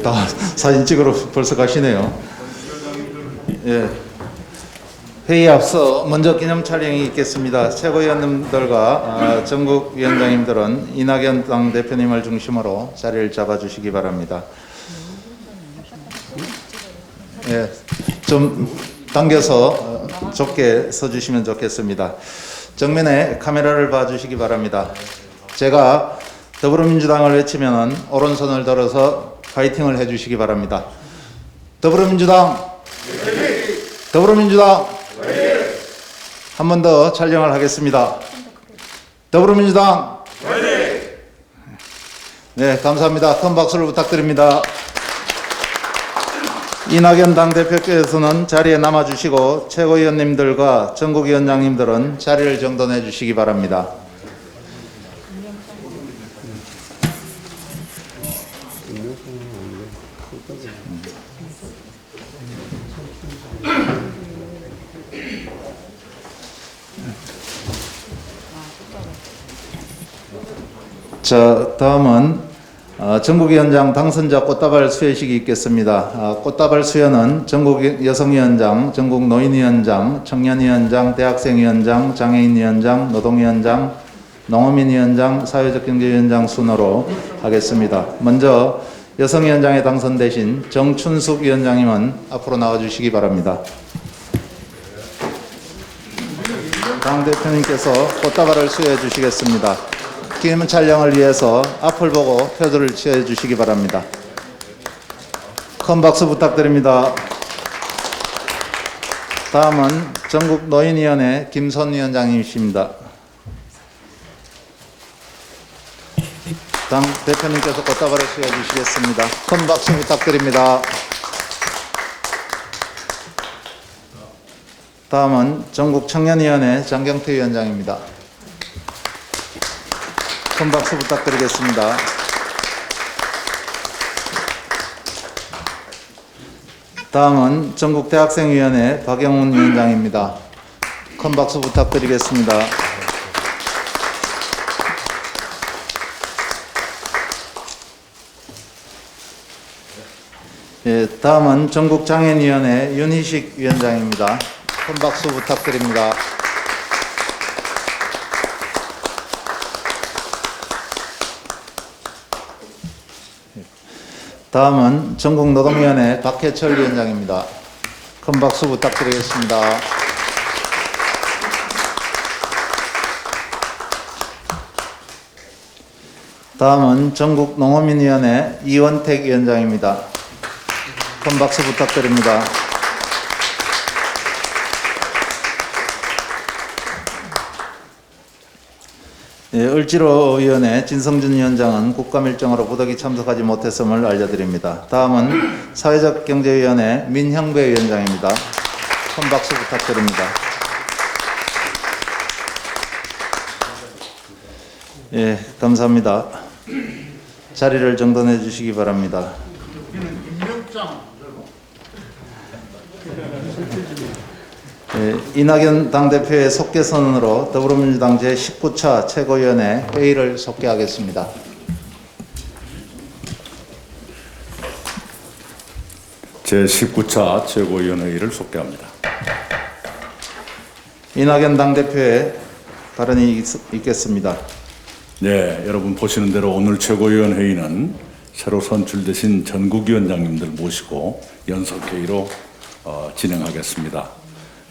다 사진 찍으러 벌써 가시네요. 예. 회의 앞서 먼저 기념 촬영이 있겠습니다. 최고위원님들과 전국 위원장님들은 이낙연 당대표님을 중심으로 자리를 잡아주시기 바랍니다. 예, 좀 당겨서 좁게 서주시면 좋겠습니다. 정면에 카메라를 봐주시기 바랍니다. 제가 더불어민주당을 외치면 오른손을 들어서 파이팅을 해주시기 바랍니다. 더불어민주당, 더불어민주당. 한 번 더 촬영을 하겠습니다. 더불어민주당. 네, 감사합니다. 큰 박수를 부탁드립니다. 이낙연 당대표께서는 자리에 남아주시고 최고위원님들과 전국위원장님들은 자리를 정돈해 주시기 바랍니다. 자, 다음은 전국위원장 당선자 꽃다발 수여식이 있겠습니다. 꽃다발 수여는 전국 여성위원장, 전국 노인위원장, 청년위원장, 대학생위원장, 장애인위원장, 노동위원장, 농어민위원장, 사회적경제위원장 순으로 하겠습니다. 먼저 여성위원장에 당선되신 정춘숙 위원장님은 앞으로 나와주시기 바랍니다. 당대표님께서 꽃다발을 수여해 주시겠습니다. 기념 촬영을 위해서 앞을 보고 표도를 취해 주시기 바랍니다. 큰 박수 부탁드립니다. 다음은 전국 노인위원회 김선 위원장님이십니다. 당 대표님께서 꽃다발을 수여해 주시겠습니다. 큰 박수 부탁드립니다. 다음은 전국 청년위원회 장경태 위원장입니다. 큰 박수 부탁드리겠습니다. 다음은 전국대학생위원회 박영훈 위원장입니다. 큰 박수 부탁드리겠습니다. 예, 다음은 전국장애인위원회 윤희식 위원장입니다. 큰 박수 부탁드립니다. 다음은 전국노동위원회 박해철 위원장입니다. 큰 박수 부탁드리겠습니다. 다음은 전국농어민위원회 이원택 위원장입니다. 큰 박수 부탁드립니다. 예, 을지로위원회 진성준 위원장은 국감일정으로 부득이 참석하지 못했음을 알려드립니다. 다음은 사회적경제위원회 민형배 위원장입니다. 큰 박수 부탁드립니다. 예, 감사합니다. 자리를 정돈해 주시기 바랍니다. 예, 이낙연 당대표의 속개선언으로 더불어민주당 제19차 최고위원회 회의를 속개하겠습니다. 제19차 최고위원회의를 속개합니다. 이낙연 당대표의 발언이 있겠습니다. 네, 여러분 보시는 대로 오늘 최고위원회의는 새로 선출되신 전국위원장님들 모시고 연석회의로 진행하겠습니다.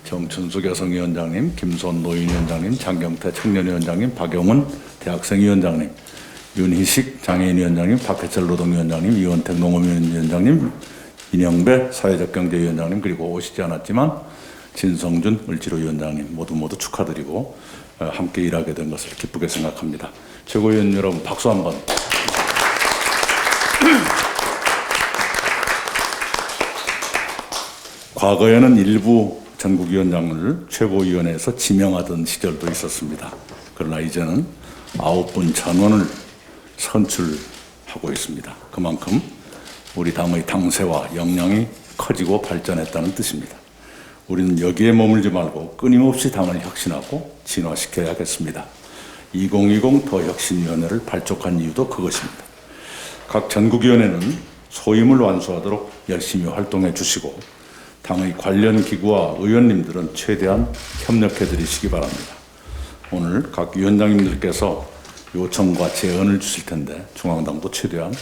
정춘숙 여성위원장님, 김소원 노인위원장님, 장경태 청년위원장님, 박용훈 대학생위원장님, 윤희식 장애인위원장님, 박해철 노동위원장님, 이원택 농업위원장님, 인영배 사회적경제위원장님, 그리고 오시지 않았지만 진성준 을지로위원장님 모두 축하드리고 함께 일하게 된 것을 기쁘게 생각합니다. 최고위원 여러분 박수 한번. 과거에는 일부 전국위원장을 최고위원회에서 지명하던 시절도 있었습니다. 그러나 이제는 9분 전원을 선출하고 있습니다. 그만큼 우리 당의 당세와 역량이 커지고 발전했다는 뜻입니다. 우리는 여기에 머물지 말고 끊임없이 당을 혁신하고 진화시켜야겠습니다. 2020 더 혁신위원회를 발족한 이유도 그것입니다. 각 전국위원회는 소임을 완수하도록 열심히 활동해 주시고 당의 관련 기구와 의원님들은 최대한 협력해 드리시기 바랍니다. 오늘 각 위원장님들께서 요청과 제언을 주실 텐데 중앙당도 최대한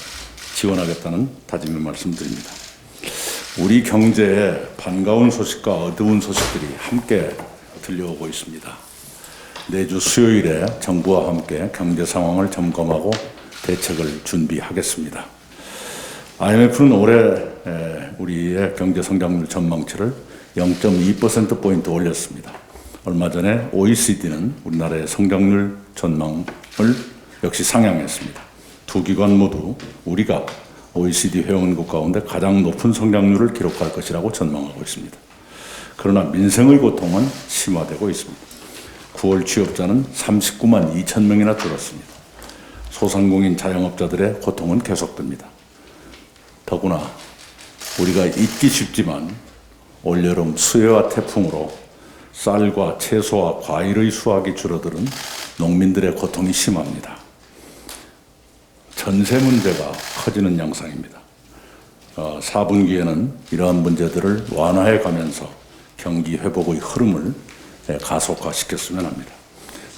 지원하겠다는 다짐을 말씀드립니다. 우리 경제에 반가운 소식과 어두운 소식들이 함께 들려오고 있습니다. 내주 수요일에 정부와 함께 경제 상황을 점검하고 대책을 준비하겠습니다. IMF는 올해 우리의 경제 성장률 전망치를 0.2%포인트 올렸습니다. 얼마 전에 OECD는 우리나라의 성장률 전망을 역시 상향했습니다. 두 기관 모두 우리가 OECD 회원국 가운데 가장 높은 성장률을 기록할 것이라고 전망하고 있습니다. 그러나 민생의 고통은 심화되고 있습니다. 9월 취업자는 39만 2천 명이나 줄었습니다. 소상공인 자영업자들의 고통은 계속됩니다. 더구나 우리가 잊기 쉽지만 올여름 수해와 태풍으로 쌀과 채소와 과일의 수확이 줄어들은 농민들의 고통이 심합니다. 전세 문제가 커지는 양상입니다. 4분기에는 이러한 문제들을 완화해 가면서 경기 회복의 흐름을 가속화시켰으면 합니다.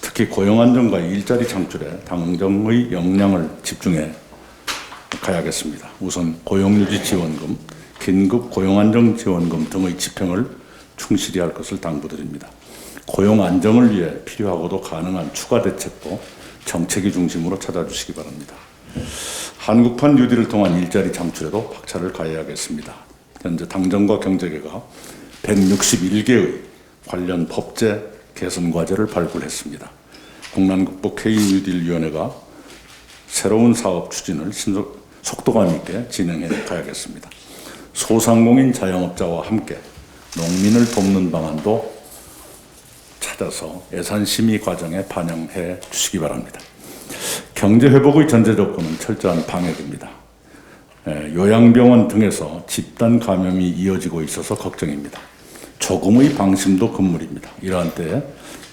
특히 고용 안정과 일자리 창출에 당정의 역량을 집중해 가야겠습니다. 우선 고용유지 지원금, 긴급 고용안정지원금 등의 집행을 충실히 할 것을 당부드립니다. 고용 안정을 위해 필요하고도 가능한 추가 대책도 정책이 중심으로 찾아주시기 바랍니다. 한국판 뉴딜을 통한 일자리 창출에도 박차를 가해야겠습니다. 현재 당정과 경제계가 161개의 관련 법제 개선 과제를 발굴했습니다. 국난극복 K-뉴딜위원회가 새로운 사업 추진을 속도감 있게 진행해 가야겠습니다. 소상공인 자영업자와 함께 농민을 돕는 방안도 찾아서 예산심의 과정에 반영해 주시기 바랍니다. 경제 회복의 전제 조건은 철저한 방역입니다. 요양병원 등에서 집단 감염이 이어지고 있어서 걱정입니다. 조금의 방심도 금물입니다. 이러한 때에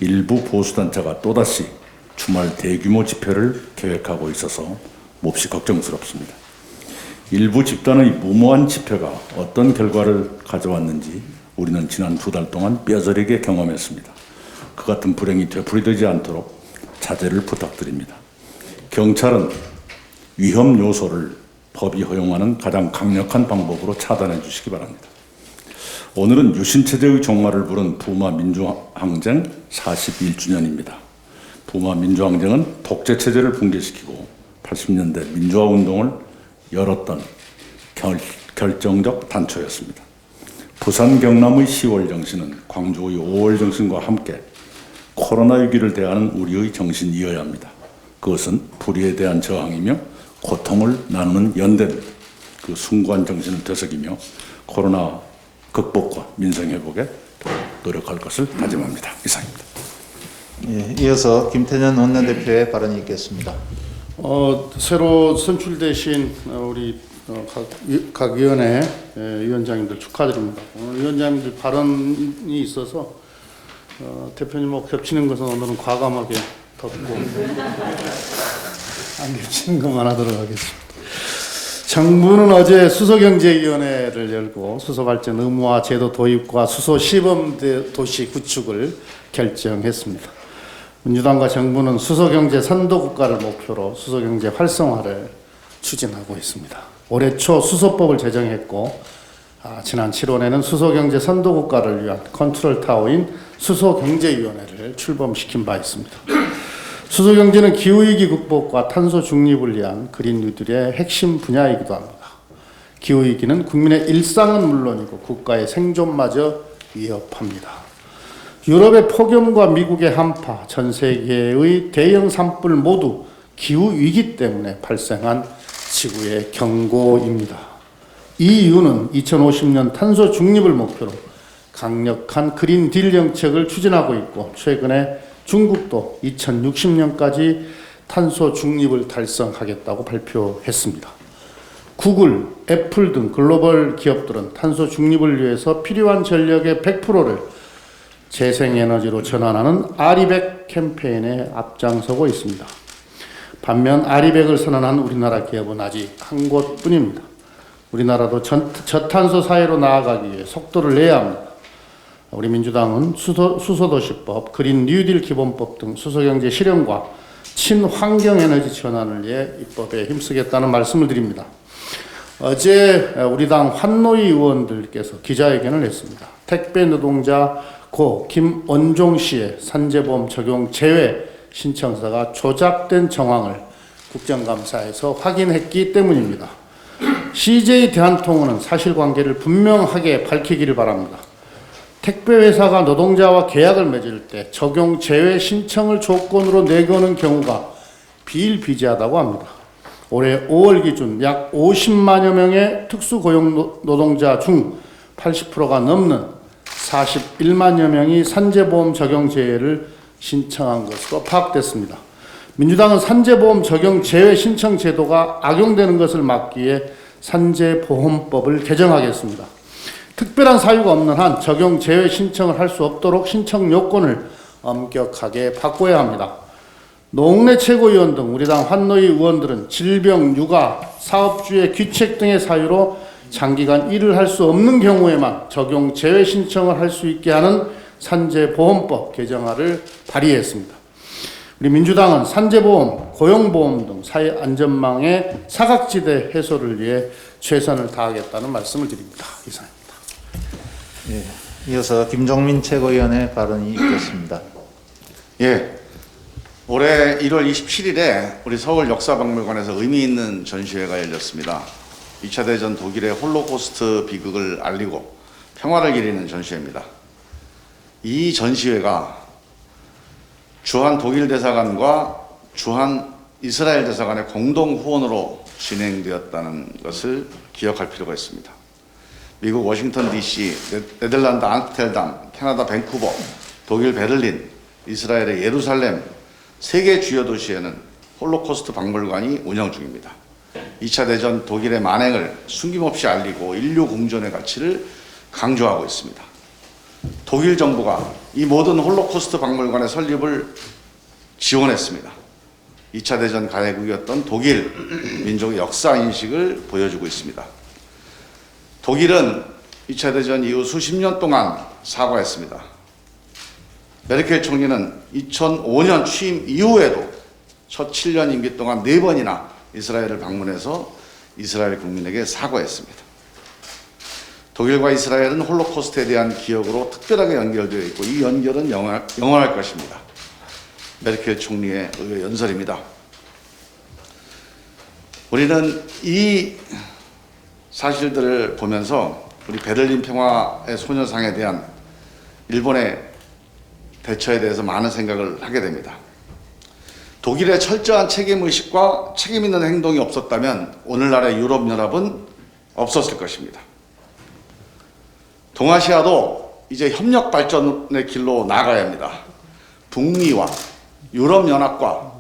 일부 보수단체가 또다시 주말 대규모 집회를 계획하고 있어서 몹시 걱정스럽습니다. 일부 집단의 무모한 집회가 어떤 결과를 가져왔는지 우리는 지난 2달 동안 뼈저리게 경험했습니다. 그 같은 불행이 되풀이되지 않도록 자제를 부탁드립니다. 경찰은 위험 요소를 법이 허용하는 가장 강력한 방법으로 차단해 주시기 바랍니다. 오늘은 유신체제의 종말을 부른 부마 민주항쟁 41주년입니다. 부마 민주항쟁은 독재체제를 붕괴시키고 80년대 민주화 운동을 열었던 결정적 단초였습니다. 부산 경남의 10월 정신은 광주의 5월 정신과 함께 코로나 위기를 대하는 우리의 정신이어야 합니다. 그것은 불의에 대한 저항이며 고통을 나누는 연대입니다. 그 숭고한 정신을 되새기며 코로나 극복과 민생 회복에 노력할 것을 다짐합니다. 이상입니다. 예, 이어서 김태년 원내대표의 발언이 있겠습니다. 새로 선출되신 우리 각 위원회 위원장님들 축하드립니다. 오늘 위원장님들 발언이 있어서 대표님하고 겹치는 것은 오늘은 과감하게 덮고 안 겹치는 것만 하도록 하겠습니다. 정부는 어제 수소경제위원회를 열고 수소발전 의무화 제도 도입과 수소 시범 도시 구축을 결정했습니다. 민주당과 정부는 수소경제 선도국가를 목표로 수소경제 활성화를 추진하고 있습니다. 올해 초 수소법을 제정했고 지난 7월에는 수소경제 선도국가를 위한 컨트롤타워인 수소경제위원회를 출범시킨 바 있습니다. 수소경제는 기후위기 극복과 탄소 중립을 위한 그린 뉴딜의 핵심 분야이기도 합니다. 기후위기는 국민의 일상은 물론이고 국가의 생존마저 위협합니다. 유럽의 폭염과 미국의 한파, 전 세계의 대형 산불 모두 기후위기 때문에 발생한 지구의 경고입니다. 이 이유는 2050년 탄소 중립을 목표로 강력한 그린 딜 정책을 추진하고 있고 최근에 중국도 2060년까지 탄소 중립을 달성하겠다고 발표했습니다. 구글, 애플 등 글로벌 기업들은 탄소 중립을 위해서 필요한 전력의 100%를 재생에너지로 전환하는 아리백 캠페인에 앞장서고 있습니다. 반면 아리백을 선언한 우리나라 기업은 아직 한 곳뿐입니다. 우리나라도 저탄소 사회로 나아가기 위해 속도를 내야 합니다. 우리 민주당은 수소도시법, 그린 뉴딜 기본법 등 수소경제 실현과 친환경에너지 전환을 위해 입법에 힘쓰겠다는 말씀을 드립니다. 어제 우리 당 환노위 의원들께서 기자회견을 했습니다. 택배 노동자 고 김원종 씨의 산재보험 적용 제외 신청서가 조작된 정황을 국정감사에서 확인했기 때문입니다. CJ 대한통운은 사실관계를 분명하게 밝히기를 바랍니다. 택배회사가 노동자와 계약을 맺을 때 적용 제외 신청을 조건으로 내거는 경우가 비일비재하다고 합니다. 올해 5월 기준 약 50만여 명의 특수고용 노동자 중 80%가 넘는 41만여 명이 산재보험 적용 제외를 신청한 것으로 파악됐습니다. 민주당은 산재보험 적용 제외 신청 제도가 악용되는 것을 막기 위해 산재보험법을 개정하겠습니다. 특별한 사유가 없는 한 적용 제외 신청을 할 수 없도록 신청 요건을 엄격하게 바꿔야 합니다. 노웅래 최고위원 등 우리 당 환노위 의원들은 질병, 육아, 사업주의 귀책 등의 사유로 장기간 일을 할 수 없는 경우에만 적용 제외 신청을 할 수 있게 하는 산재보험법 개정안을 발의했습니다. 우리 민주당은 산재보험, 고용보험 등 사회안전망의 사각지대 해소를 위해 최선을 다하겠다는 말씀을 드립니다. 이상입니다. 예, 이어서 김종민 최고위원의 발언이 있겠습니다. 예, 올해 1월 27일에 우리 서울 역사박물관에서 의미 있는 전시회가 열렸습니다. 2차 대전 독일의 홀로코스트 비극을 알리고 평화를 기리는 전시회입니다. 이 전시회가 주한 독일 대사관과 주한 이스라엘 대사관의 공동 후원으로 진행되었다는 것을 기억할 필요가 있습니다. 미국 워싱턴 DC, 네덜란드 암스테르담, 캐나다 밴쿠버, 독일 베를린, 이스라엘의 예루살렘 3개 주요 도시에는 홀로코스트 박물관이 운영 중입니다. 2차 대전 독일의 만행을 숨김없이 알리고 인류 공존의 가치를 강조하고 있습니다. 독일 정부가 이 모든 홀로코스트 박물관의 설립을 지원했습니다. 2차 대전 가해국이었던 독일 민족의 역사 인식을 보여주고 있습니다. 독일은 2차 대전 이후 수십 년 동안 사과했습니다. 메르켈 총리는 2005년 취임 이후에도 첫 7년 임기 동안 4번이나 이스라엘을 방문해서 이스라엘 국민에게 사과했습니다. 독일과 이스라엘은 홀로코스트에 대한 기억으로 특별하게 연결되어 있고 이 연결은 영원할 것입니다. 메르켈 총리의 의회 연설입니다. 우리는 이 사실들을 보면서 우리 베를린 평화의 소녀상에 대한 일본의 대처에 대해서 많은 생각을 하게 됩니다. 독일의 철저한 책임의식과 책임있는 행동이 없었다면 오늘날의 유럽연합은 없었을 것입니다. 동아시아도 이제 협력 발전의 길로 나아가야 합니다. 북미와 유럽연합과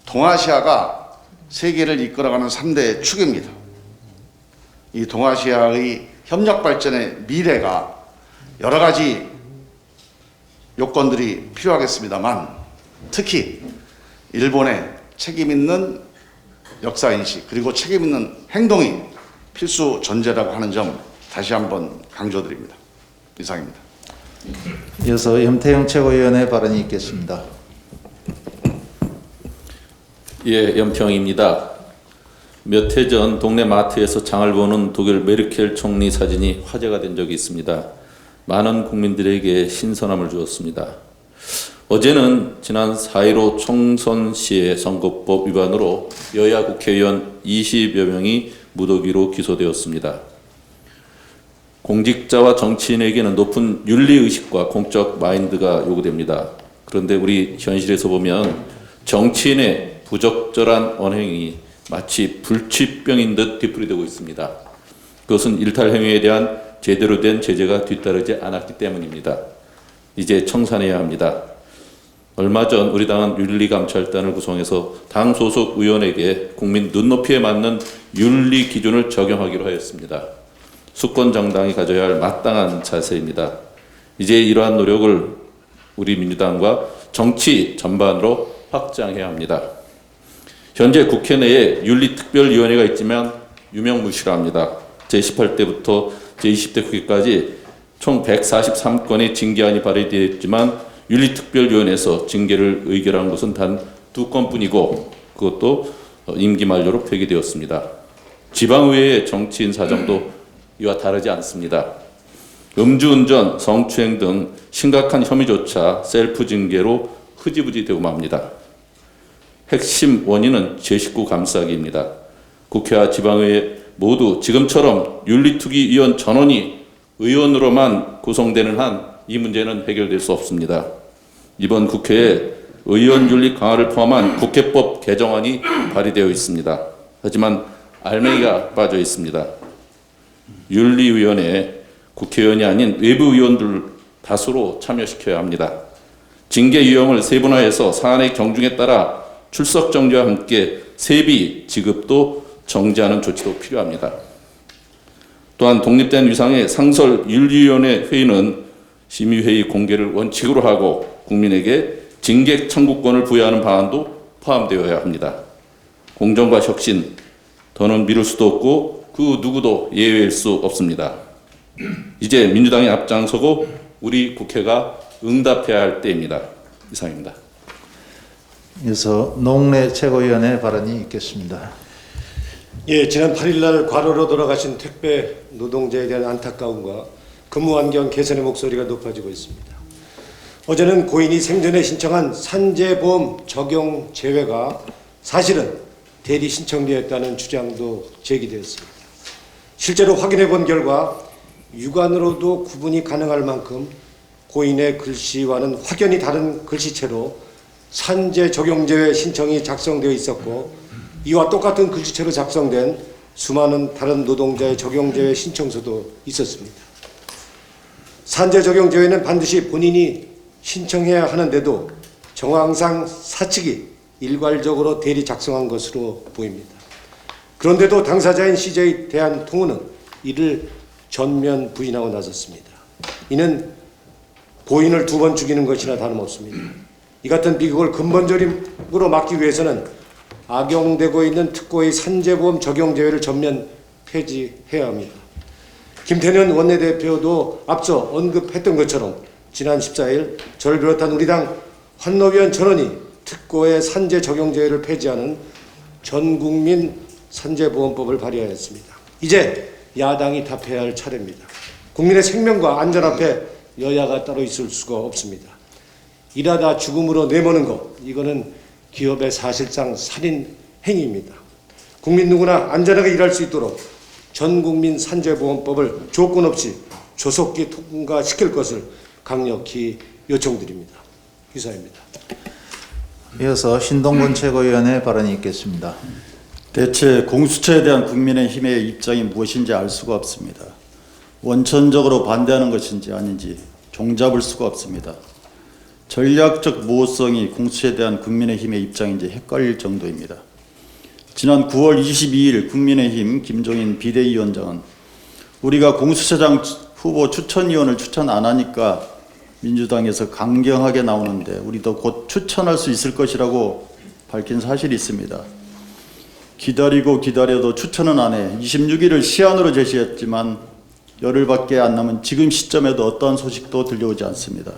동아시아가 세계를 이끌어가는 3대 축입니다. 이 동아시아의 협력 발전의 미래가 여러 가지 요건들이 필요하겠습니다만 특히 일본의 책임 있는 역사 인식 그리고 책임 있는 행동이 필수 전제라고 하는 점 다시 한번 강조드립니다. 이상입니다. 이어서 염태영 최고위원의 발언이 있겠습니다. 예, 염평입니다. 몇 해 전 동네 마트에서 장을 보는 독일 메르켈 총리 사진이 화제가 된 적이 있습니다. 많은 국민들에게 신선함을 주었습니다. 어제는 지난 4.15 총선 시의 선거법 위반으로 여야 국회의원 20여 명이 무더기로 기소되었습니다. 공직자와 정치인에게는 높은 윤리의식과 공적 마인드가 요구됩니다. 그런데 우리 현실에서 보면 정치인의 부적절한 언행이 마치 불치병인 듯 뒤풀이되고 있습니다. 그것은 일탈 행위에 대한 제대로 된 제재가 뒤따르지 않았기 때문입니다. 이제 청산해야 합니다. 얼마 전 우리 당은 윤리감찰단을 구성해서 당 소속 의원에게 국민 눈높이에 맞는 윤리 기준을 적용하기로 하였습니다. 수권 정당이 가져야 할 마땅한 자세입니다. 이제 이러한 노력을 우리 민주당과 정치 전반으로 확장해야 합니다. 현재 국회 내에 윤리특별위원회가 있지만 유명무실합니다. 제18대부터 제20대 국회까지 총 143건의 징계안이 발의되었지만 윤리특별위원회에서 징계를 의결한 것은 단 2건뿐이고 그것도 임기 만료로 폐기되었습니다. 지방의회의 정치인 사정도 이와 다르지 않습니다. 음주운전, 성추행 등 심각한 혐의조차 셀프 징계로 흐지부지 되고 맙니다. 핵심 원인은 제19 감싸기입니다. 국회와 지방의회 모두 지금처럼 윤리특위위원 전원이 의원으로만 구성되는 한 이 문제는 해결될 수 없습니다. 이번 국회에 의원 윤리 강화를 포함한 국회법 개정안이 발의되어 있습니다. 하지만 알맹이가 빠져 있습니다. 윤리위원회에 국회의원이 아닌 외부 의원들 다수로 참여시켜야 합니다. 징계 유형을 세분화해서 사안의 경중에 따라 출석 정지와 함께 세비 지급도 정지하는 조치도 필요합니다. 또한 독립된 위상의 상설 윤리위원회 회의는 심의회의 공개를 원칙으로 하고 국민에게 징계 청구권을 부여하는 방안도 포함되어야 합니다. 공정과 혁신, 더는 미룰 수도 없고 그 누구도 예외일 수 없습니다. 이제 민주당이 앞장서고 우리 국회가 응답해야 할 때입니다. 이상입니다. 이어서 노웅래 최고위원의 발언이 있겠습니다. 예, 지난 8일 날 과로로 돌아가신 택배 노동자에 대한 안타까움과 근무 환경 개선의 목소리가 높아지고 있습니다. 어제는 고인이 생전에 신청한 산재보험 적용 제외가 사실은 대리 신청되었다는 주장도 제기되었습니다. 실제로 확인해 본 결과 육안으로도 구분이 가능할 만큼 고인의 글씨와는 확연히 다른 글씨체로 산재 적용 제외 신청이 작성되어 있었고 이와 똑같은 글씨체로 작성된 수많은 다른 노동자의 적용 제외 신청서도 있었습니다. 산재 적용 제외는 반드시 본인이 신청해야 하는데도 정황상 사측이 일괄적으로 대리 작성한 것으로 보입니다. 그런데도 당사자인 CJ 대한통운은 이를 전면 부인하고 나섰습니다. 이는 고인을 2번 죽이는 것이나 다름없습니다. 이 같은 비극을 근본적으로 막기 위해서는 악용되고 있는 특고의 산재보험 적용 제외를 전면 폐지해야 합니다. 김태년 원내대표도 앞서 언급했던 것처럼 지난 14일 저를 비롯한 우리 당 환노위원 전원이 특고의 산재 적용 제외를 폐지하는 전국민 산재보험법을 발의하였습니다. 이제 야당이 답해야 할 차례입니다. 국민의 생명과 안전 앞에 여야가 따로 있을 수가 없습니다. 일하다 죽음으로 내모는 것, 이거는 기업의 사실상 살인 행위입니다. 국민 누구나 안전하게 일할 수 있도록 전국민 산재보험법을 조건 없이 조속히 통과시킬 것을 강력히 요청드립니다. 이상입니다. 이어서 신동근 최고위원의 발언이 있겠습니다. 대체 공수처에 대한 국민의힘의 입장이 무엇인지 알 수가 없습니다. 원천적으로 반대하는 것인지 아닌지 종잡을 수가 없습니다. 전략적 모호성이 공수처에 대한 국민의힘의 입장인지 헷갈릴 정도입니다. 지난 9월 22일 국민의힘 김종인 비대위원장은 우리가 공수처장 후보 추천위원을 추천 안 하니까 민주당에서 강경하게 나오는데 우리도 곧 추천할 수 있을 것이라고 밝힌 사실이 있습니다. 기다리고 기다려도 추천은 안 해 26일을 시한으로 제시했지만 열흘밖에 안 남은 지금 시점에도 어떠한 소식도 들려오지 않습니다.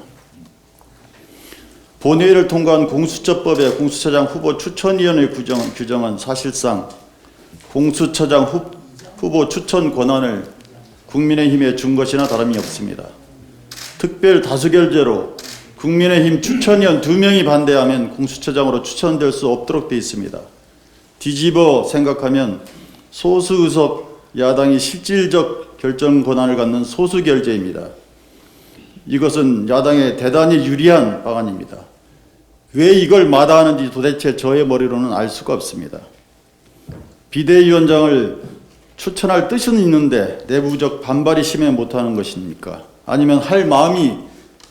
본회의를 통과한 공수처법의 공수처장 후보 추천위원회 규정은 사실상 공수처장 후보 추천 권한을 국민의힘에 준 것이나 다름이 없습니다. 특별 다수결제로 국민의힘 추천위원 2명이 반대하면 공수처장으로 추천될 수 없도록 되어 있습니다. 뒤집어 생각하면 소수 의석 야당이 실질적 결정 권한을 갖는 소수결제입니다. 이것은 야당에 대단히 유리한 방안입니다. 왜 이걸 마다하는지 도대체 저의 머리로는 알 수가 없습니다. 비대위원장을 추천할 뜻은 있는데 내부적 반발이 심해 못하는 것입니까? 아니면 할 마음이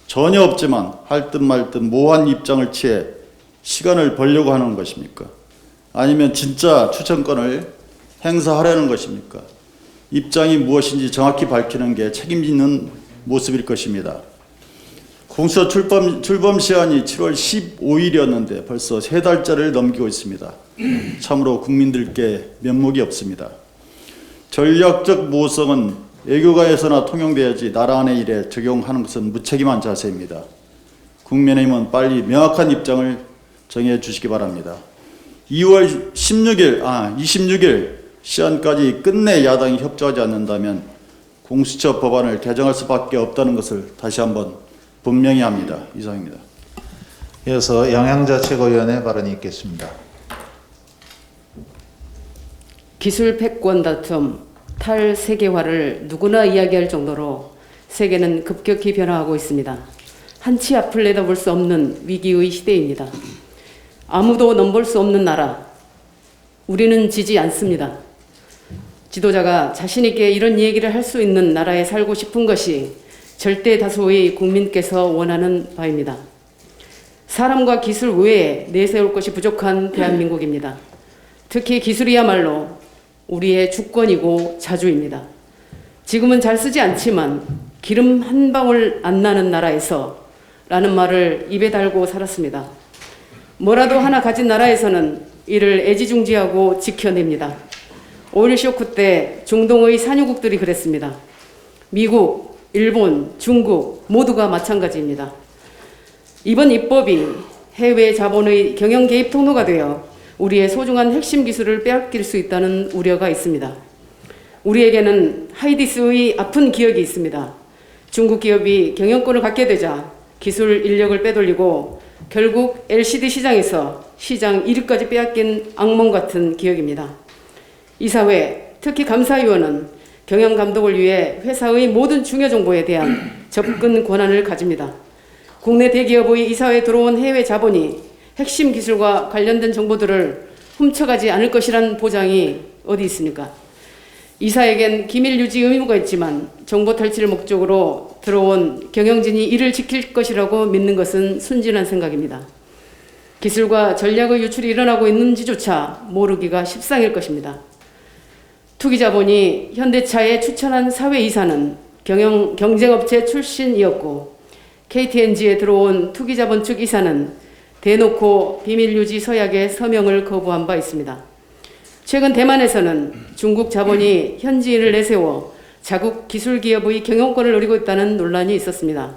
전혀 없지만 할 듯 말 듯 모호한 입장을 취해 시간을 벌려고 하는 것입니까? 아니면 진짜 추천권을 행사하려는 것입니까? 입장이 무엇인지 정확히 밝히는 게 책임 있는 모습일 것입니다. 공수처 출범 시한이 7월 15일이었는데 벌써 3달째를 넘기고 있습니다. 참으로 국민들께 면목이 없습니다. 전략적 모호성은 외교가에서나 통용돼야지 나라 안의 일에 적용하는 것은 무책임한 자세입니다. 국민의힘은 빨리 명확한 입장을 정해 주시기 바랍니다. 2월 26일 시한까지 끝내 야당이 협조하지 않는다면 공수처 법안을 개정할 수밖에 없다는 것을 다시 한번 분명히 합니다. 이상입니다. 이어서 양양자 최고위원의 발언이 있겠습니다. 기술 패권 다툼, 탈세계화를 누구나 이야기할 정도로 세계는 급격히 변화하고 있습니다. 한치 앞을 내다볼 수 없는 위기의 시대입니다. 아무도 넘볼 수 없는 나라, 우리는 지지 않습니다. 지도자가 자신 있게 이런 얘기를 할 수 있는 나라에 살고 싶은 것이 절대 다수의 국민께서 원하는 바입니다. 사람과 기술 외에 내세울 것이 부족한 대한민국입니다. 특히 기술이야말로 우리의 주권이고 자주입니다. 지금은 잘 쓰지 않지만 기름 한 방울 안 나는 나라에서 라는 말을 입에 달고 살았습니다. 뭐라도 하나 가진 나라에서는 이를 애지중지하고 지켜냅니다. 오일 쇼크 때 중동의 산유국들이 그랬습니다. 미국, 일본, 중국 모두가 마찬가지입니다. 이번 입법이 해외 자본의 경영 개입 통로가 되어 우리의 소중한 핵심 기술을 빼앗길 수 있다는 우려가 있습니다. 우리에게는 하이디스의 아픈 기억이 있습니다. 중국 기업이 경영권을 갖게 되자 기술 인력을 빼돌리고 결국 LCD 시장에서 시장 1위까지 빼앗긴 악몽 같은 기억입니다. 이사회, 특히 감사위원은 경영 감독을 위해 회사의 모든 중요 정보에 대한 접근 권한을 가집니다. 국내 대기업의 이사회에 들어온 해외 자본이 핵심 기술과 관련된 정보들을 훔쳐가지 않을 것이란 보장이 어디 있습니까? 이사에겐 기밀 유지 의무가 있지만 정보 탈취를 목적으로 들어온 경영진이 이를 지킬 것이라고 믿는 것은 순진한 생각입니다. 기술과 전략의 유출이 일어나고 있는지조차 모르기가 십상일 것입니다. 투기자본이 현대차에 추천한 사회이사는 경쟁업체 출신이었고 KTNG에 들어온 투기자본 측 이사는 대놓고 비밀유지 서약에 서명을 거부한 바 있습니다. 최근 대만에서는 중국 자본이 현지인을 내세워 자국 기술기업의 경영권을 노리고 있다는 논란이 있었습니다.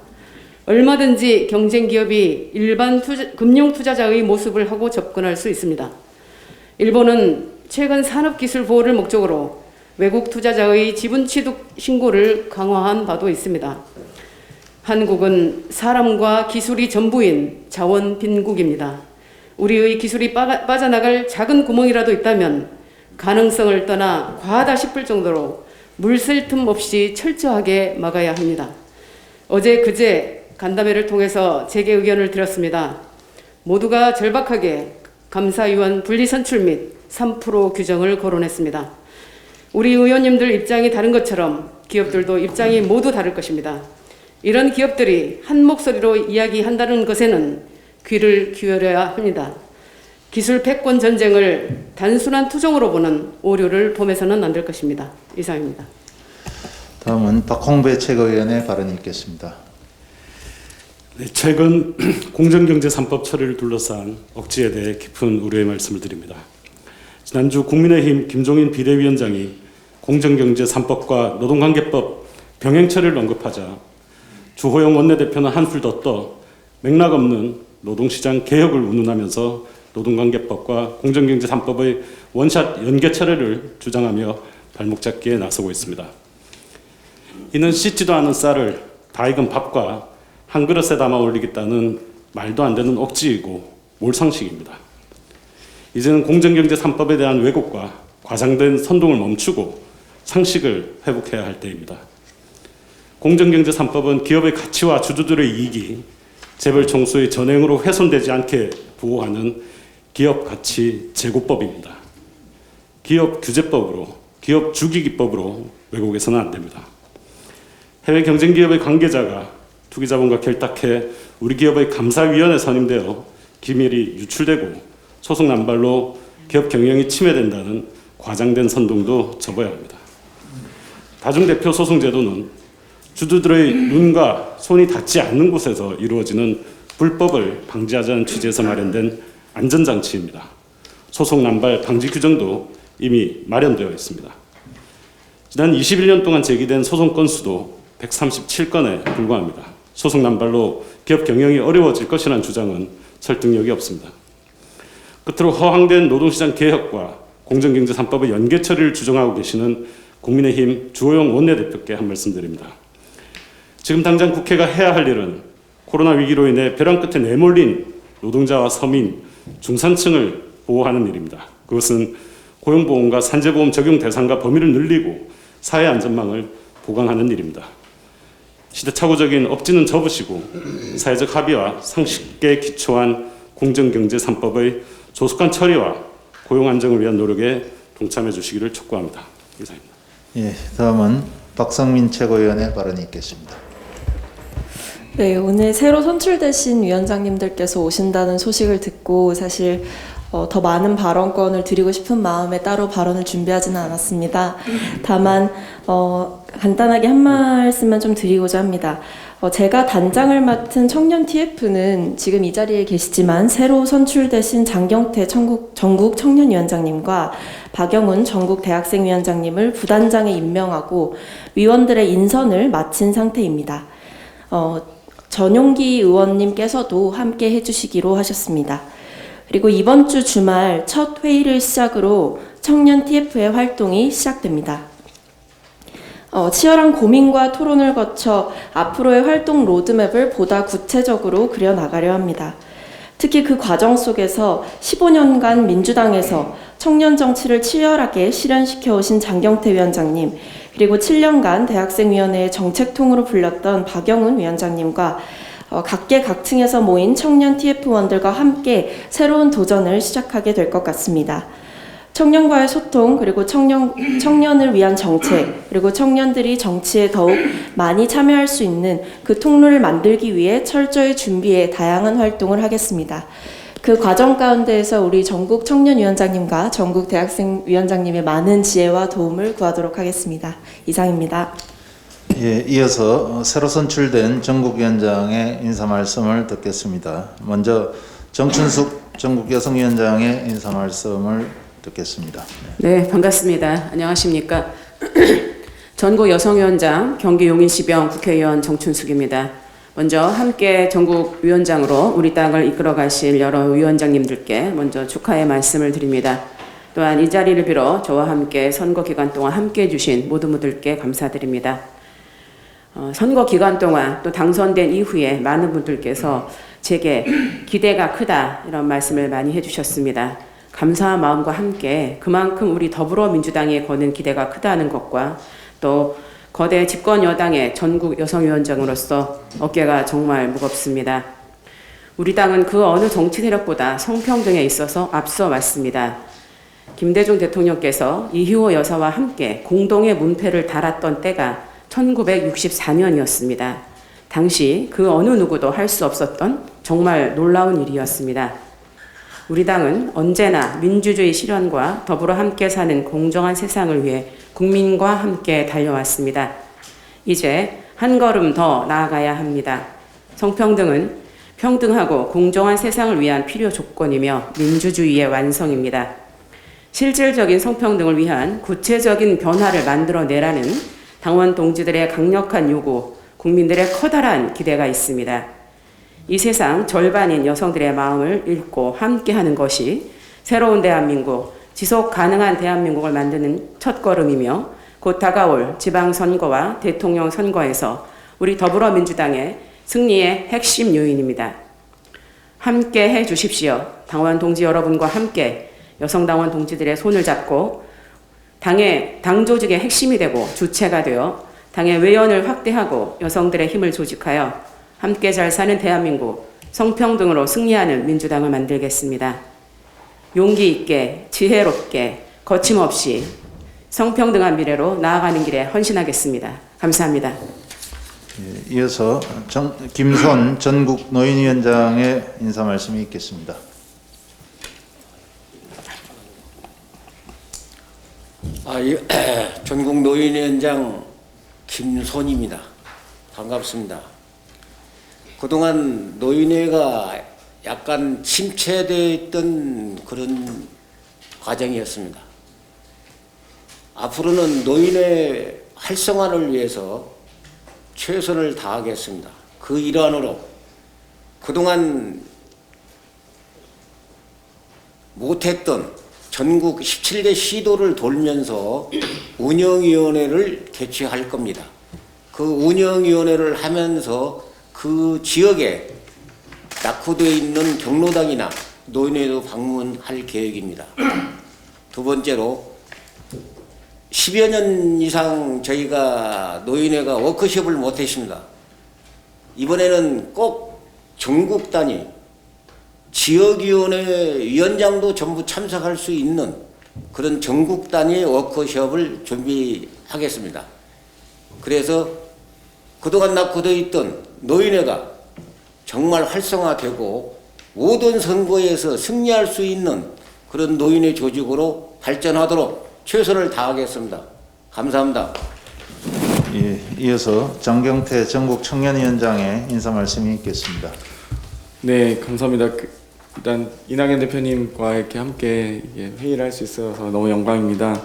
얼마든지 경쟁기업이 일반 금융투자자의 모습을 하고 접근할 수 있습니다. 일본은 최근 산업기술 보호를 목적으로 외국 투자자의 지분 취득 신고를 강화한 바도 있습니다. 한국은 사람과 기술이 전부인 자원 빈국입니다. 우리의 기술이 빠져나갈 작은 구멍이라도 있다면 가능성을 떠나 과하다 싶을 정도로 물 쓸 틈 없이 철저하게 막아야 합니다. 어제 그제 간담회를 통해서 제게 의견을 드렸습니다. 모두가 절박하게 감사위원 분리선출 및 3% 규정을 거론했습니다. 우리 의원님들 입장이 다른 것처럼 기업들도 입장이 모두 다를 것입니다. 이런 기업들이 한 목소리로 이야기한다는 것에는 귀를 기울여야 합니다. 기술 패권 전쟁을 단순한 투정으로 보는 오류를 범해서는 안 될 것입니다. 이상입니다. 다음은 박홍배 최고위원의 발언이 있겠습니다. 네, 최근 공정경제 3법 처리를 둘러싼 억지에 대해 깊은 우려의 말씀을 드립니다. 지난주 국민의힘 김종인 비대위원장이 공정경제 3법과 노동관계법 병행 처리를 언급하자 주호영 원내대표는 한술 더 떠 맥락 없는 노동시장 개혁을 운운하면서 노동관계법과 공정경제 3법의 원샷 연계 처리를 주장하며 발목 잡기에 나서고 있습니다. 이는 씻지도 않은 쌀을 다 익은 밥과 한 그릇에 담아 올리겠다는 말도 안 되는 억지이고 몰상식입니다. 이제는 공정경제 3법에 대한 왜곡과 과장된 선동을 멈추고 상식을 회복해야 할 때입니다. 공정경제 3법은 기업의 가치와 주주들의 이익이 재벌 총수의 전횡으로 훼손되지 않게 보호하는 기업 가치 제고법입니다. 기업 규제법으로, 기업 주기기법으로 왜곡해서는 안 됩니다. 해외 경쟁 기업의 관계자가 투기자본과 결탁해 우리 기업의 감사위원회에 선임되어 기밀이 유출되고 소송 남발로 기업 경영이 침해된다는 과장된 선동도 접어야 합니다. 다중대표 소송 제도는 주주들의 눈과 손이 닿지 않는 곳에서 이루어지는 불법을 방지하자는 취지에서 마련된 안전장치입니다. 소송 남발 방지 규정도 이미 마련되어 있습니다. 지난 21년 동안 제기된 소송 건수도 137건에 불과합니다. 소송 남발로 기업 경영이 어려워질 것이라는 주장은 설득력이 없습니다. 끝으로 허황된 노동시장 개혁과 공정경제 3법의 연계 처리를 주장하고 계시는 국민의힘 주호영 원내대표께 한 말씀 드립니다. 지금 당장 국회가 해야 할 일은 코로나 위기로 인해 벼랑 끝에 내몰린 노동자와 서민, 중산층을 보호하는 일입니다. 그것은 고용보험과 산재보험 적용 대상과 범위를 늘리고 사회 안전망을 보강하는 일입니다. 시대착오적인 억지는 접으시고 사회적 합의와 상식에 기초한 공정경제 3법의 조속한 처리와 고용 안정을 위한 노력에 동참해 주시기를 촉구합니다. 이상입니다. 예, 다음은 박성민 최고위원의 발언이 있겠습니다. 네, 오늘 새로 선출되신 위원장님들께서 오신다는 소식을 듣고 사실 더 많은 발언권을 드리고 싶은 마음에 따로 발언을 준비하지는 않았습니다. 다만 간단하게 한 말씀만 좀 드리고자 합니다. 제가 단장을 맡은 청년 TF는 지금 이 자리에 계시지만 새로 선출되신 장경태 전국 청년위원장님과 박영훈 전국 대학생위원장님을 부단장에 임명하고 위원들의 인선을 마친 상태입니다. 전용기 의원님께서도 함께 해주시기로 하셨습니다. 그리고 이번 주 주말 첫 회의를 시작으로 청년 TF의 활동이 시작됩니다. 치열한 고민과 토론을 거쳐 앞으로의 활동 로드맵을 보다 구체적으로 그려나가려 합니다. 특히 그 과정 속에서 15년간 민주당에서 청년 정치를 치열하게 실현시켜 오신 장경태 위원장님, 그리고 7년간 대학생위원회의 정책통으로 불렸던 박영훈 위원장님과 각계각층에서 모인 청년 TF원들과 함께 새로운 도전을 시작하게 될 것 같습니다. 청년과의 소통, 그리고 청년을 위한 정책, 그리고 청년들이 정치에 더욱 많이 참여할 수 있는 그 통로를 만들기 위해 철저히 준비해 다양한 활동을 하겠습니다. 그 과정 가운데에서 우리 전국 청년위원장님과 전국 대학생위원장님의 많은 지혜와 도움을 구하도록 하겠습니다. 이상입니다. 예, 이어서 새로 선출된 전국위원장의 인사 말씀을 듣겠습니다. 먼저 정춘숙 전국여성위원장의 인사 말씀을 듣겠습니다. 네, 반갑습니다. 안녕하십니까. 전국여성위원장 경기 용인시병 국회의원 정춘숙입니다. 먼저 함께 전국위원장으로 우리 당을 이끌어 가실 여러 위원장님들께 먼저 축하의 말씀을 드립니다. 또한 이 자리를 빌어 저와 함께 선거 기간 동안 함께 해주신 모든 분들께 감사드립니다. 선거 기간 동안 또 당선된 이후에 많은 분들께서 제게 기대가 크다 이런 말씀을 많이 해주셨습니다. 감사한 마음과 함께 그만큼 우리 더불어민주당에 거는 기대가 크다는 것과 또 거대 집권 여당의 전국 여성위원장으로서 어깨가 정말 무겁습니다. 우리 당은 그 어느 정치 세력보다 성평등에 있어서 앞서 왔습니다. 김대중 대통령께서 이희호 여사와 함께 공동의 문패를 달았던 때가 1964년이었습니다. 당시 그 어느 누구도 할 수 없었던 정말 놀라운 일이었습니다. 우리 당은 언제나 민주주의 실현과 더불어 함께 사는 공정한 세상을 위해 국민과 함께 달려왔습니다. 이제 한 걸음 더 나아가야 합니다. 성평등은 평등하고 공정한 세상을 위한 필요 조건이며 민주주의의 완성입니다. 실질적인 성평등을 위한 구체적인 변화를 만들어내라는 당원 동지들의 강력한 요구, 국민들의 커다란 기대가 있습니다. 이 세상 절반인 여성들의 마음을 읽고 함께하는 것이 새로운 대한민국, 지속 가능한 대한민국을 만드는 첫걸음이며 곧 다가올 지방선거와 대통령 선거에서 우리 더불어민주당의 승리의 핵심 요인입니다. 함께 해주십시오. 당원 동지 여러분과 함께 여성당원 동지들의 손을 잡고 당 조직의 핵심이 되고 주체가 되어 당의 외연을 확대하고 여성들의 힘을 조직하여 함께 잘 사는 대한민국, 성평등으로 승리하는 민주당을 만들겠습니다. 용기 있게, 지혜롭게, 거침없이 성평등한 미래로 나아가는 길에 헌신하겠습니다. 감사합니다. 이어서 김손 전국 노인위원장의 인사 말씀이 있겠습니다. 전국 노인위원장 김손입니다. 반갑습니다. 그동안 노인회가 약간 침체되어 있던 그런 과정이었습니다. 앞으로는 노인회 활성화를 위해서 최선을 다하겠습니다. 그 일환으로 그동안 못했던 전국 17개 시도를 돌면서 운영위원회를 개최할 겁니다. 그 운영위원회를 하면서 그 지역에 낙후되어 있는 경로당이나 노인회도 방문할 계획입니다. 두 번째로 10여 년 이상 저희가 노인회가 워크숍을 못했습니다. 이번에는 꼭 전국 단위 지역위원회 위원장도 전부 참석할 수 있는 그런 전국 단위 워크숍을 준비하겠습니다. 그래서 그동안 낙후되어 있던 노인회가 정말 활성화되고 모든 선거에서 승리할 수 있는 그런 노인회 조직으로 발전하도록 최선을 다하겠습니다. 감사합니다. 이어서 장경태 전국 청년위원장의 인사 말씀이 있겠습니다. 네, 감사합니다. 일단 이낙연 대표님과 이렇게 함께 회의를 할 수 있어서 너무 영광입니다.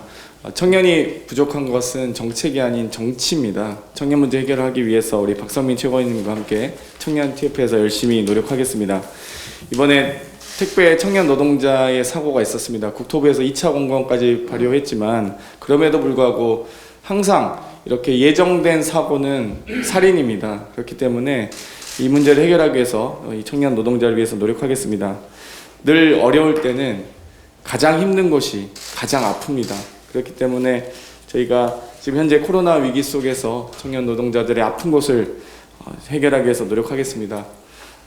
청년이 부족한 것은 정책이 아닌 정치입니다. 청년 문제 해결하기 위해서 우리 박성민 최고위원님과 함께 청년 TF에서 열심히 노력하겠습니다. 이번에 택배 청년 노동자의 사고가 있었습니다. 국토부에서 2차 공고까지 발효했지만 그럼에도 불구하고 항상 이렇게 예정된 사고는 살인입니다. 그렇기 때문에 이 문제를 해결하기 위해서 이 청년 노동자를 위해서 노력하겠습니다. 늘 어려울 때는 가장 힘든 것이 가장 아픕니다. 그렇기 때문에 저희가 지금 현재 코로나 위기 속에서 청년 노동자들의 아픈 곳을 해결하기 위해서 노력하겠습니다.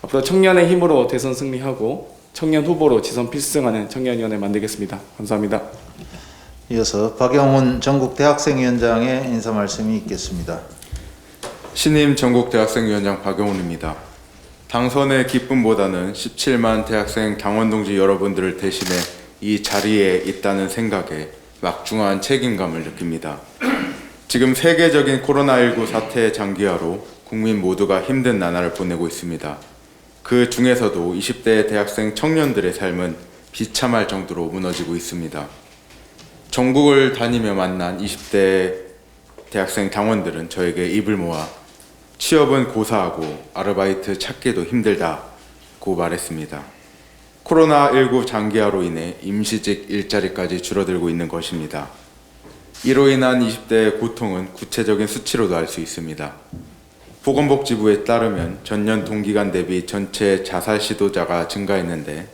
앞으로 청년의 힘으로 대선 승리하고 청년 후보로 지선 필승하는 청년위원회 만들겠습니다. 감사합니다. 이어서 박영훈 전국 대학생위원장의 인사 말씀이 있겠습니다. 신임 전국 대학생위원장 박영훈입니다. 당선의 기쁨보다는 17만 대학생 당원 동지 여러분들을 대신해 이 자리에 있다는 생각에 막중한 책임감을 느낍니다. 지금 세계적인 코로나19 사태의 장기화로 국민 모두가 힘든 나날을 보내고 있습니다. 그 중에서도 20대 대학생 청년들의 삶은 비참할 정도로 무너지고 있습니다. 전국을 다니며 만난 20대 대학생 당원들은 저에게 입을 모아 취업은 고사하고 아르바이트 찾기도 힘들다고 말했습니다. 코로나19 장기화로 인해 임시직 일자리까지 줄어들고 있는 것입니다. 이로 인한 20대의 고통은 구체적인 수치로도 알 수 있습니다. 보건복지부에 따르면 전년 동기간 대비 전체 자살 시도자가 증가했는데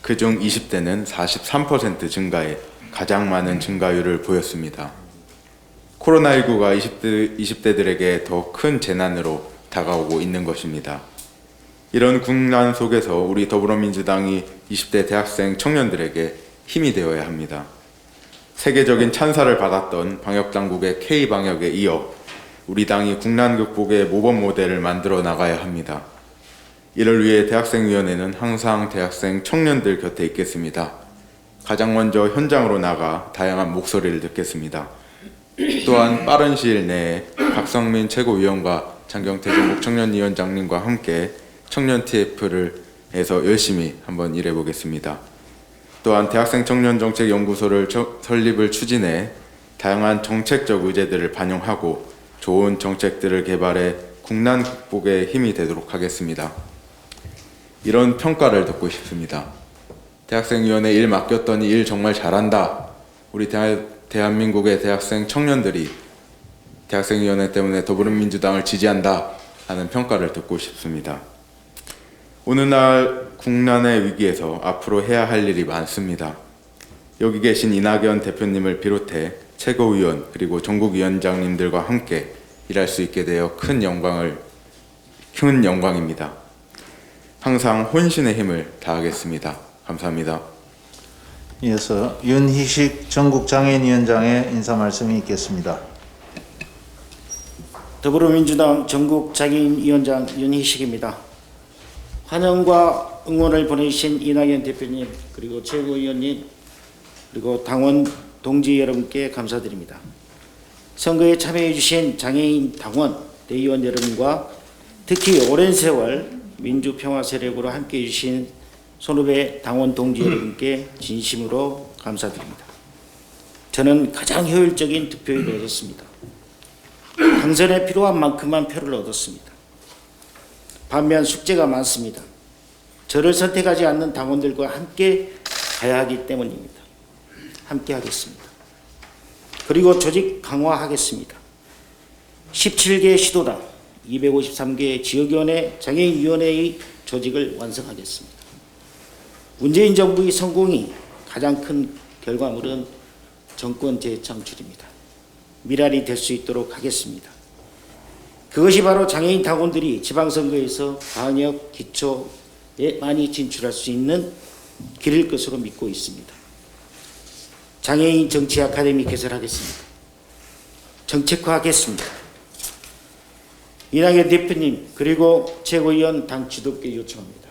그중 20대는 43% 증가해 가장 많은 증가율을 보였습니다. 코로나19가 20대들에게 더 큰 재난으로 다가오고 있는 것입니다. 이런 국난 속에서 우리 더불어민주당이 20대 대학생 청년들에게 힘이 되어야 합니다. 세계적인 찬사를 받았던 방역당국의 K방역에 이어 우리 당이 국난 극복의 모범 모델을 만들어 나가야 합니다. 이를 위해 대학생위원회는 항상 대학생 청년들 곁에 있겠습니다. 가장 먼저 현장으로 나가 다양한 목소리를 듣겠습니다. 또한 빠른 시일 내에 박성민 최고위원과 장경태 전국 청년위원장님과 함께 청년 TF를 해서 열심히 한번 일해보겠습니다. 또한 대학생 청년 정책 연구소를 설립을 추진해 다양한 정책적 의제들을 반영하고 좋은 정책들을 개발해 국난 극복에 힘이 되도록 하겠습니다. 이런 평가를 듣고 싶습니다. 대학생위원회 일 맡겼더니 일 정말 잘한다. 우리 대한민국의 대학생 청년들이 대학생위원회 때문에 더불어민주당을 지지한다 하는 평가를 듣고 싶습니다. 오늘날 국난의 위기에서 앞으로 해야 할 일이 많습니다. 여기 계신 이낙연 대표님을 비롯해 최고위원 그리고 전국위원장님들과 함께 일할 수 있게 되어 큰 영광입니다. 항상 혼신의 힘을 다하겠습니다. 감사합니다. 이어서 윤희식 전국장애인위원장의 인사 말씀이 있겠습니다. 더불어민주당 전국장애인위원장 윤희식입니다. 환영과 응원을 보내주신 이낙연 대표님 그리고 최고위원님 그리고 당원 동지 여러분께 감사드립니다. 선거에 참여해 주신 장애인 당원 대의원 여러분과 특히 오랜 세월 민주평화 세력으로 함께해 주신 선후배 당원 동지 여러분께 진심으로 감사드립니다. 저는 가장 효율적인 득표율을 얻었습니다. 당선에 필요한 만큼만 표를 얻었습니다. 반면 숙제가 많습니다. 저를 선택하지 않는 당원들과 함께 가야 하기 때문입니다. 함께 하겠습니다. 그리고 조직 강화하겠습니다. 17개 시도당 253개 지역위원회 장애인위원회의 조직을 완성하겠습니다. 문재인 정부의 성공이 가장 큰 결과물은 정권 재창출입니다. 미랄이 될 수 있도록 하겠습니다. 그것이 바로 장애인 당원들이 지방선거에서 방역 기초에 많이 진출할 수 있는 길일 것으로 믿고 있습니다. 장애인 정치 아카데미 개설하겠습니다. 정책화하겠습니다. 이낙연 대표님 그리고 최고위원 당 지도부께 요청합니다.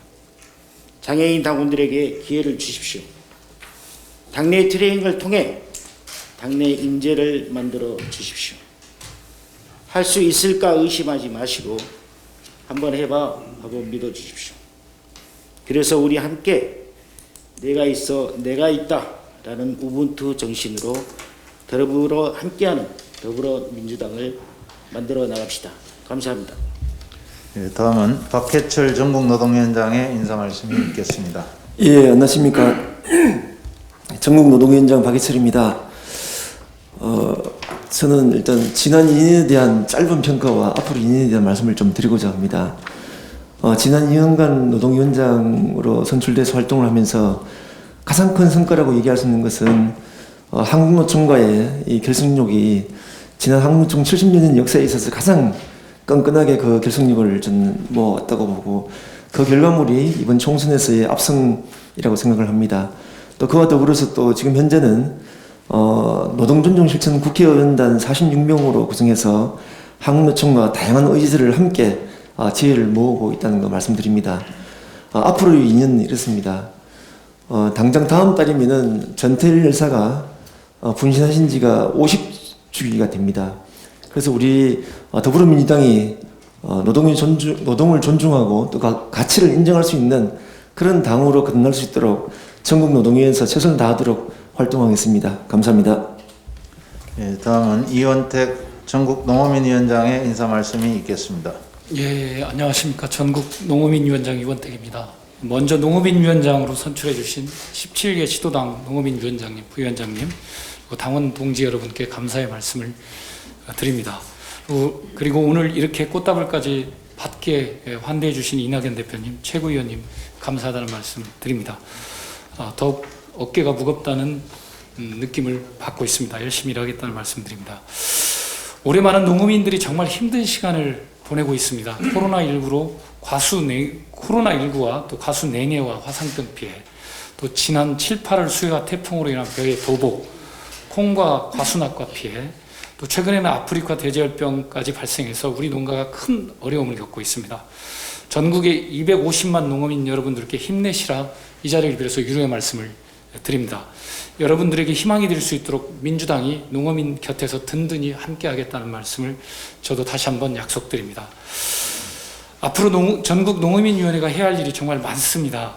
장애인 당원들에게 기회를 주십시오. 당내 트레이닝을 통해 당내 인재를 만들어 주십시오. 할 수 있을까 의심하지 마시고 한번 해봐 하고 믿어주십시오. 그래서 우리 함께 내가 있어 내가 있다 라는 우분투 정신으로 더불어 함께하는 더불어민주당을 만들어 나갑시다. 감사합니다. 다음은 박해철 전국노동위원장의 인사 말씀이 있겠습니다. 예, 안녕하십니까. 전국노동위원장 박해철입니다. 저는 일단 지난 2년에 대한 짧은 평가와 앞으로 2년에 대한 말씀을 좀 드리고자 합니다. 지난 2년간 노동위원장으로 선출돼서 활동을 하면서 가장 큰 성과라고 얘기할 수 있는 것은 한국노총과의 이 결속력이 지난 한국노총 70년 역사에 있어서 가장 끈끈하게 그 결속력을 저는 모았다고 보고 그 결과물이 이번 총선에서의 압승이라고 생각을 합니다. 또 그와 더불어서 또 지금 현재는 노동존중실천 국회의원단 46명으로 구성해서 한국노총과 다양한 의지들을 함께 지혜를 모으고 있다는 거 말씀드립니다. 앞으로 2년 이렇습니다. 당장 다음 달이면은 전태일 열사가 분신하신 지가 50주기가 됩니다. 그래서 우리 더불어민주당이 노동을 존중하고 또 가치를 인정할 수 있는 그런 당으로 거듭날 수 있도록 전국노동위에서 최선을 다하도록 활동하겠습니다. 감사합니다. 예, 다음은 이원택 전국농어민위원장의 인사 말씀이 있겠습니다. 예, 안녕하십니까. 전국농어민위원장 이원택입니다. 먼저 농어민위원장으로 선출해 주신 17개 시도당 농어민위원장님, 부위원장님, 당원 동지 여러분께 감사의 말씀을 드립니다. 그리고 오늘 이렇게 꽃다발까지 받게 환대해 주신 이낙연 대표님, 최고위원님 감사하다는 말씀 드립니다. 더욱 어깨가 무겁다는 느낌을 받고 있습니다. 열심히 일하겠다는 말씀 드립니다. 올해 많은 농어민들이 정말 힘든 시간을 보내고 있습니다. 코로나19와 또 가수 냉해와 화상병 피해, 또 지난 7, 8월 수해와 태풍으로 인한 벼의 도복, 콩과 과수낙과 피해, 또 최근에는 아프리카 돼지열병까지 발생해서 우리 농가가 큰 어려움을 겪고 있습니다. 전국의 250만 농어민 여러분들께 힘내시라 이 자리를 빌어서 유로의 말씀을 드립니다. 여러분들에게 희망이 될 수 있도록 민주당이 농어민 곁에서 든든히 함께하겠다는 말씀을 저도 다시 한번 약속드립니다. 앞으로 전국농어민위원회가 해야 할 일이 정말 많습니다.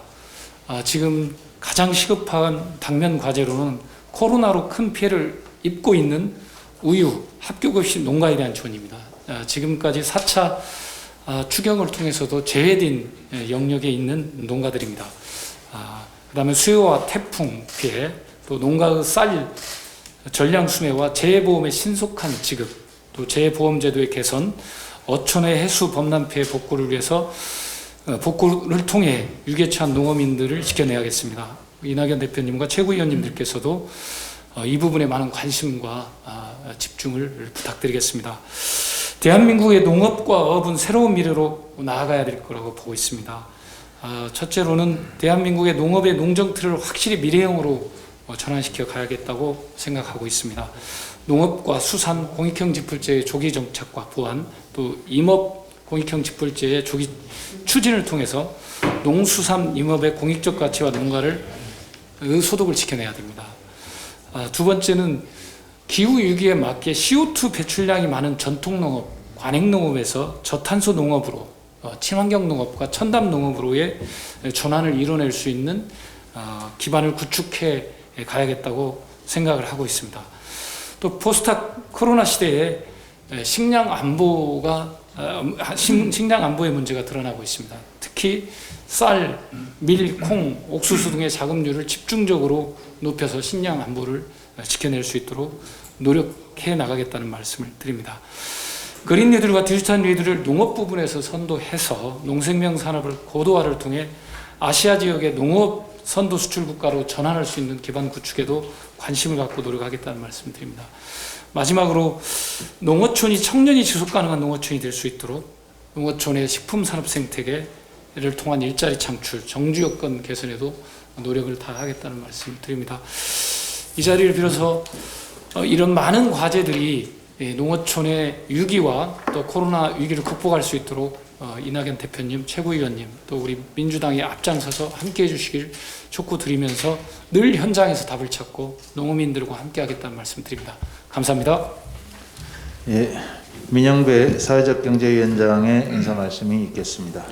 지금 가장 시급한 당면 과제로는 코로나로 큰 피해를 입고 있는 우유, 합격없이 농가에 대한 지원입니다. 지금까지 4차 추경을 통해서도 제외된 영역에 있는 농가들입니다. 그다음에 수요와 태풍 피해, 또 농가의 쌀 전량 수매와 재해보험의 신속한 지급, 또 재해보험제도의 개선, 어촌의 해수 범람 피해 복구를 위해서 복구를 통해 위기에 처한 농어민들을 지켜내야겠습니다. 이낙연 대표님과 최고위원님들께서도 이 부분에 많은 관심과 집중을 부탁드리겠습니다. 대한민국의 농업과 어업은 새로운 미래로 나아가야 될 거라고 보고 있습니다. 첫째로는 대한민국의 농업의 농정틀을 확실히 미래형으로 전환시켜 가야겠다고 생각하고 있습니다. 농업과 수산 공익형 지풀제의 조기 정착과 보완, 또 임업 공익형 지풀제의 조기 추진을 통해서 농수산 임업의 공익적 가치와 농가를 소득을 지켜내야 됩니다. 두 번째는 기후 위기에 맞게 CO2 배출량이 많은 전통 농업, 관행 농업에서 저탄소 농업으로 친환경 농업과 첨단 농업으로의 전환을 이뤄낼 수 있는 기반을 구축해 가야겠다고 생각을 하고 있습니다. 또 포스트 코로나 시대에 식량 안보의 문제가 드러나고 있습니다. 특히 쌀, 밀, 콩, 옥수수 등의 자급률을 집중적으로 높여서 식량 안보를 지켜낼 수 있도록 노력해 나가겠다는 말씀을 드립니다. 그린 뉴딜과 디지털 뉴딜을 농업 부분에서 선도해서 농생명 산업을 고도화를 통해 아시아 지역의 농업 선도 수출 국가로 전환할 수 있는 기반 구축에도 관심을 갖고 노력하겠다는 말씀을 드립니다. 마지막으로 농어촌이 청년이 지속 가능한 농어촌이 될 수 있도록 농어촌의 식품 산업 생태계를 통한 일자리 창출, 정주 여건 개선에도 노력을 다하겠다는 말씀을 드립니다. 이 자리를 빌어서 이런 많은 과제들이 농어촌의 위기와 또 코로나 위기를 극복할 수 있도록 이낙연 대표님, 최고위원님, 또 우리 민주당이 앞장서서 함께해 주시길 촉구드리면서 늘 현장에서 답을 찾고 농어민들과 함께하겠다는 말씀드립니다. 감사합니다. 예, 민영배 사회적경제위원장의 인사 말씀이 있겠습니다.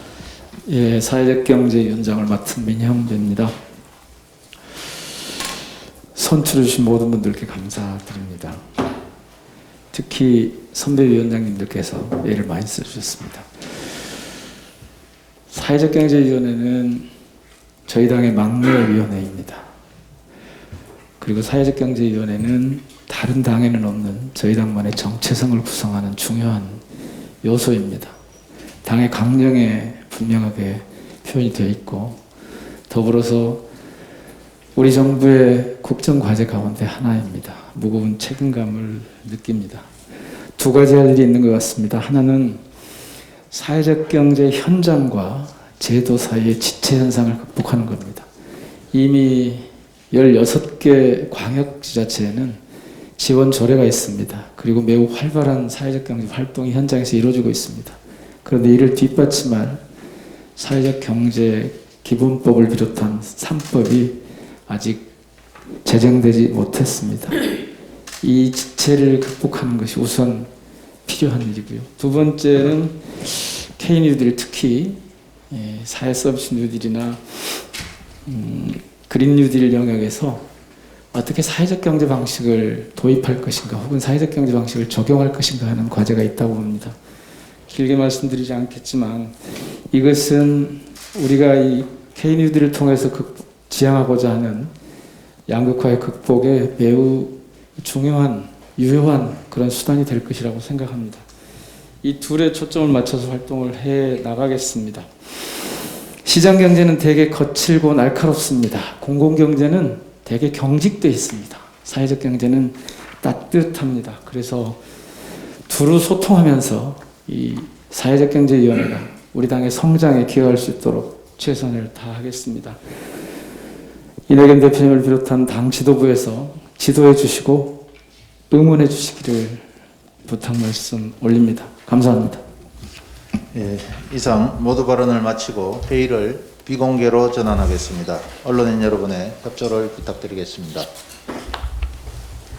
예, 사회적경제위원장을 맡은 민형배입니다. 선출해 주신 모든 분들께 감사드립니다. 특히 선배 위원장님들께서 애를 많이 써주셨습니다. 사회적경제위원회는 저희 당의 막내 위원회입니다. 그리고 사회적경제위원회는 다른 당에는 없는 저희 당만의 정체성을 구성하는 중요한 요소입니다. 당의 강령에 분명하게 표현이 되어 있고, 더불어서 우리 정부의 국정과제 가운데 하나입니다. 무거운 책임감을 느낍니다. 두 가지 할 일이 있는 것 같습니다. 하나는 사회적 경제 현장과 제도 사이의 지체 현상을 극복하는 겁니다. 이미 16개 광역지자체에는 지원 조례가 있습니다. 그리고 매우 활발한 사회적 경제 활동이 현장에서 이루어지고 있습니다. 그런데 이를 뒷받침할 사회적 경제 기본법을 비롯한 3법이 아직 제정되지 못했습니다. 이 지체를 극복하는 것이 우선 필요한 일이고요. 두 번째는 K-뉴딜, 특히 사회 서비스 뉴딜이나 그린 뉴딜 영역에서 어떻게 사회적 경제 방식을 도입할 것인가, 혹은 사회적 경제 방식을 적용할 것인가 하는 과제가 있다고 봅니다. 길게 말씀드리지 않겠지만 이것은 우리가 이 K-뉴딜을 통해서 지향하고자 하는 양극화의 극복에 매우 중요한, 유효한 그런 수단이 될 것이라고 생각합니다. 이 둘에 초점을 맞춰서 활동을 해 나가겠습니다. 시장경제는 되게 거칠고 날카롭습니다. 공공경제는 되게 경직되어 있습니다. 사회적 경제는 따뜻합니다. 그래서 두루 소통하면서 이 사회적경제위원회가 우리 당의 성장에 기여할 수 있도록 최선을 다하겠습니다. 이낙연 대표님을 비롯한 당 지도부에서 지도해 주시고 응원해 주시기를 부탁 말씀 올립니다. 감사합니다. 예, 이상 모두 발언을 마치고 회의를 비공개로 전환하겠습니다. 언론인 여러분의 협조를 부탁드리겠습니다.